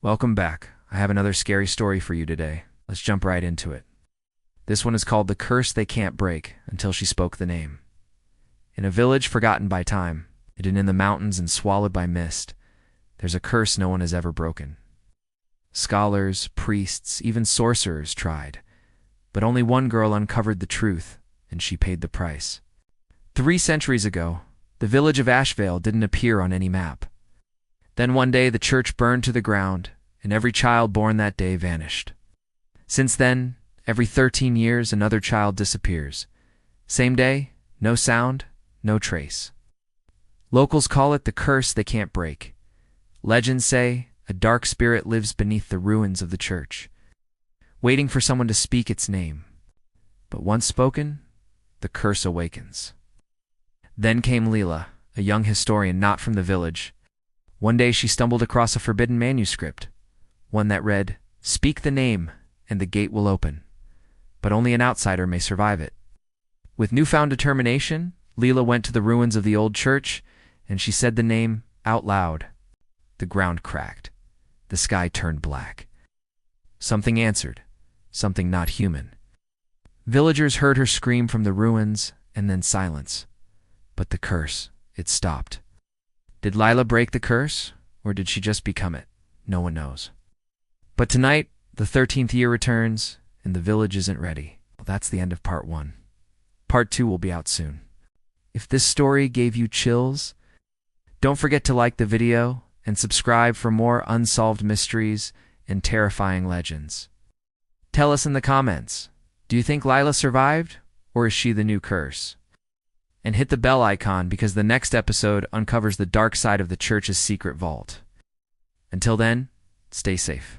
Welcome back. I have another scary story for you today. Let's jump right into it. This one is called The Curse They Can't Break Until She Spoke the Name. In a village forgotten by time, hidden in the mountains and swallowed by mist, there's a curse no one has ever broken. Scholars, priests, even sorcerers tried, but only one girl uncovered the truth, and she paid the price. 3 centuries ago, the village of Ashvale didn't appear on any map. Then one day the church burned to the ground, and every child born that day vanished. Since then, every 13 years another child disappears. Same day, no sound, no trace. Locals call it the curse they can't break. Legends say a dark spirit lives beneath the ruins of the church, waiting for someone to speak its name. But once spoken, the curse awakens. Then came Leela, a young historian not from the village. One day she stumbled across a forbidden manuscript, one that read, "Speak the name, and the gate will open. But only an outsider may survive it." With newfound determination, Leela went to the ruins of the old church, and she said the name out loud. The ground cracked. The sky turned black. Something answered, something not human. Villagers heard her scream from the ruins, and then silence. But the curse, it stopped. Did Lila break the curse, or did she just become it? No one knows. But tonight, the 13th year returns, and the village isn't ready. Well, that's the end of part 1. Part 2 will be out soon. If this story gave you chills, don't forget to like the video and subscribe for more unsolved mysteries and terrifying legends. Tell us in the comments, do you think Lila survived, or is she the new curse? And hit the bell icon because the next episode uncovers the dark side of the church's secret vault. Until then, stay safe.